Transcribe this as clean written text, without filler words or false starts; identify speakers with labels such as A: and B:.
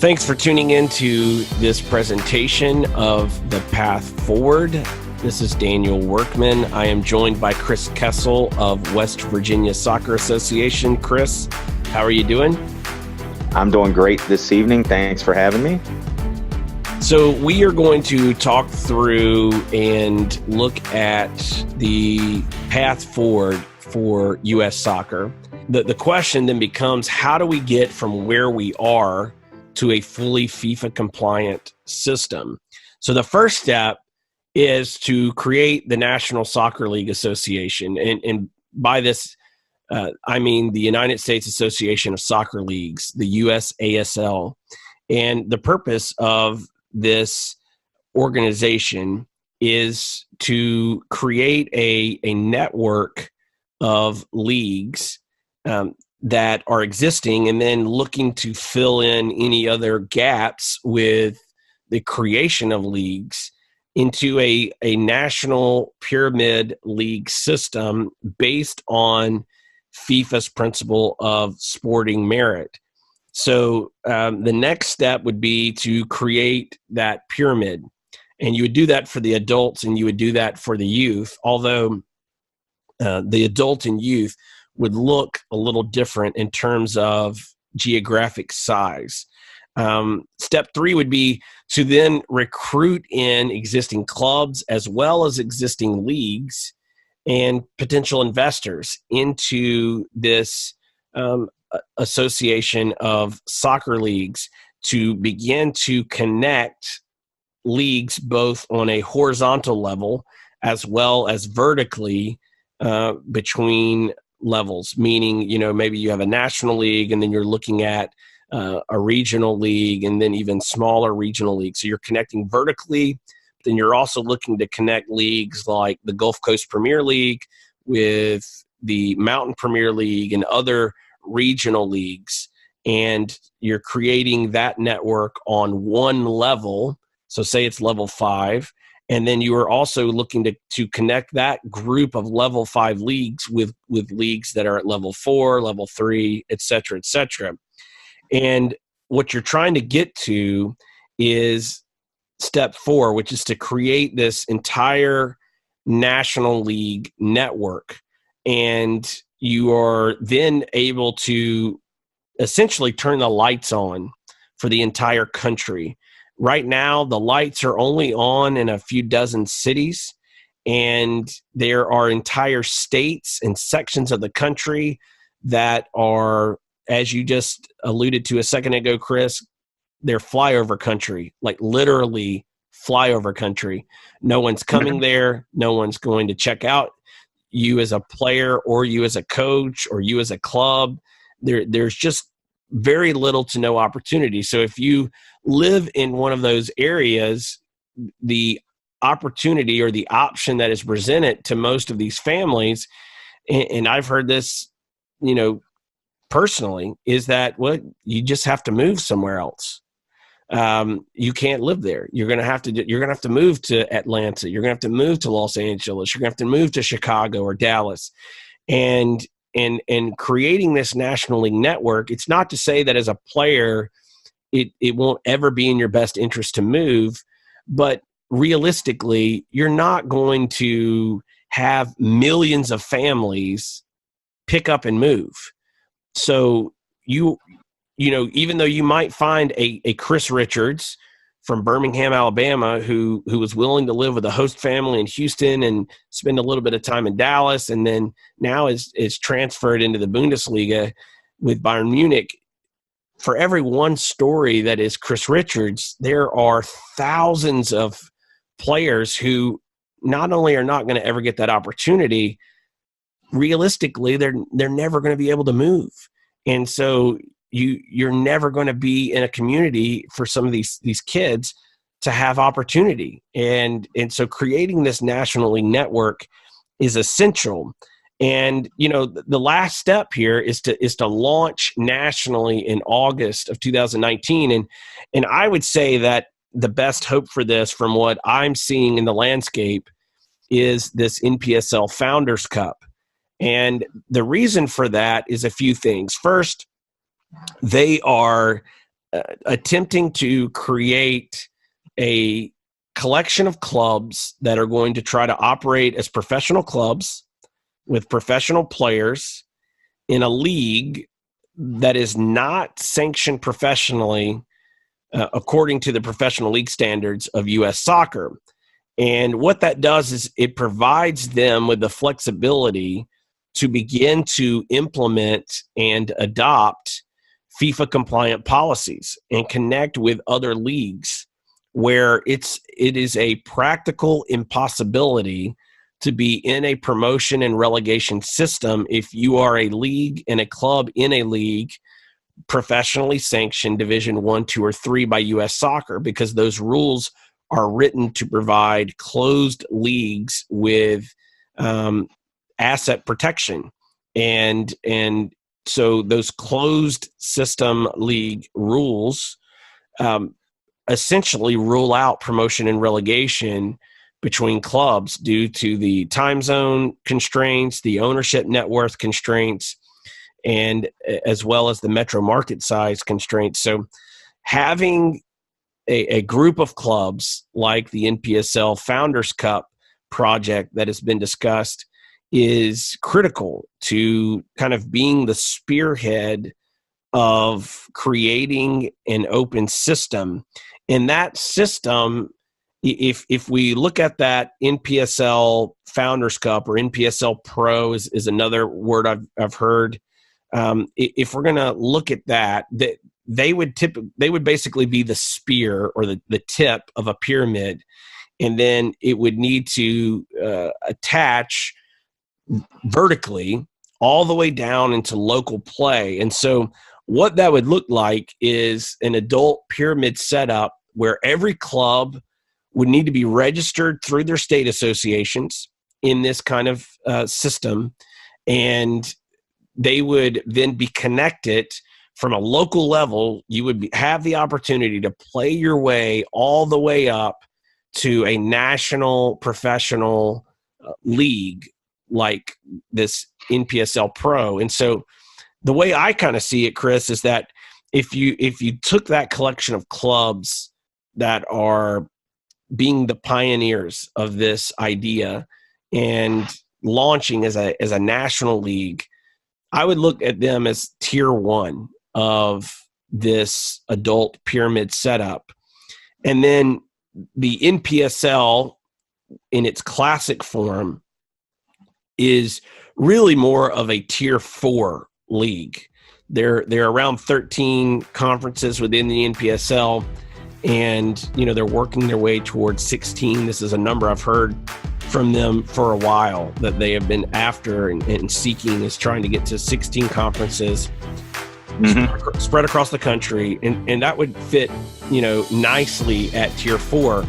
A: Thanks for tuning in to this presentation of The Path Forward. This is Daniel Workman. I am joined by Chris Kessel of West Virginia Soccer Association. Chris, how are you doing?
B: I'm doing great this evening. Thanks for having me.
A: So we are going to talk through and look at the path forward for U.S. soccer. The question then becomes, how do we get from where we are to a fully FIFA compliant system? So the first step is to create the National Soccer League Association. And by this, I mean the United States Association of Soccer Leagues, the USASL. And the purpose of this organization is to create a network of leagues that are existing, and then looking to fill in any other gaps with the creation of leagues into a national pyramid league system based on FIFA's principle of sporting merit. So the next step would be to create that pyramid, and you would do that for the adults and you would do that for the youth, although the adult and youth would look a little different in terms of geographic size. Step 3 would be to then recruit in existing clubs as well as existing leagues and potential investors into this association of soccer leagues to begin to connect leagues both on a horizontal level as well as vertically between levels, meaning, maybe you have a national league and then you're looking at a regional league and then even smaller regional leagues. So you're connecting vertically, then you're also looking to connect leagues like the Gulf Coast Premier League with the Mountain Premier League and other regional leagues. And you're creating that network on one level. So say it's level 5. And then you are also looking to connect that group of level 5 leagues with leagues that are at level 4, level 3, et cetera, et cetera. And what you're trying to get to is step 4, which is to create this entire national league network. And you are then able to essentially turn the lights on for the entire country. Right now, the lights are only on in a few dozen cities, and there are entire states and sections of the country that are, as you just alluded to a second ago, Chris, they're flyover country, like literally flyover country. No one's coming there. No one's going to check out you as a player or you as a coach or you as a club. There's just very little to no opportunity. So if you live in one of those areas, the opportunity or the option that is presented to most of these families, and I've heard this, personally, is that, well, you just have to move somewhere else. You can't live there. You're going to have to move to Atlanta. You're going to have to move to Los Angeles. You're going to have to move to Chicago or Dallas. And creating this National League network, it's not to say that as a player, it won't ever be in your best interest to move, but realistically, you're not going to have millions of families pick up and move. So even though you might find a Chris Richards from Birmingham, Alabama, who was willing to live with a host family in Houston and spend a little bit of time in Dallas, and then now is transferred into the Bundesliga with Bayern Munich. For every one story that is Chris Richards, there are thousands of players who not only are not going to ever get that opportunity, realistically, they're never going to be able to move. And so you're never going to be in a community for some of these kids to have opportunity. And so creating this National League network is essential. And, the last step here is to launch nationally in August of 2019. And I would say that the best hope for this, from what I'm seeing in the landscape, is this NPSL Founders Cup. And the reason for that is a few things. First, they are attempting to create a collection of clubs that are going to try to operate as professional clubs with professional players in a league that is not sanctioned professionally according to the professional league standards of U.S. soccer. And what that does is it provides them with the flexibility to begin to implement and adopt FIFA compliant policies and connect with other leagues where it is a practical impossibility to be in a promotion and relegation system if you are a league and a club in a league professionally sanctioned Division 1, 2, or 3 by U.S. Soccer, because those rules are written to provide closed leagues with asset protection. And so those closed system league rules essentially rule out promotion and relegation between clubs due to the time zone constraints, the ownership net worth constraints, and as well as the metro market size constraints. So having a group of clubs like the NPSL Founders Cup project that has been discussed is critical to kind of being the spearhead of creating an open system. And that system, if we look at that N.P.S.L. Founders Cup, or NPSL Pro is another word I've heard. If we're going to look at that, they would basically be the spear or the tip of a pyramid, and then it would need to attach vertically all the way down into local play. And so what that would look like is an adult pyramid setup where every club would need to be registered through their state associations in this kind of system, and they would then be connected from a local level. You would have the opportunity to play your way all the way up to a national professional league like this NPSL Pro. And so the way I kind of see it, Chris, is that if you took that collection of clubs that are being the pioneers of this idea and launching as a national league, I would look at them as tier one of this adult pyramid setup. And then the NPSL in its classic form is really more of a tier 4 league. There are around 13 conferences within the NPSL, and they're working their way towards 16. This is a number I've heard from them for a while that they have been after and seeking, is trying to get to 16 conferences spread across the country, and that would fit nicely at tier 4.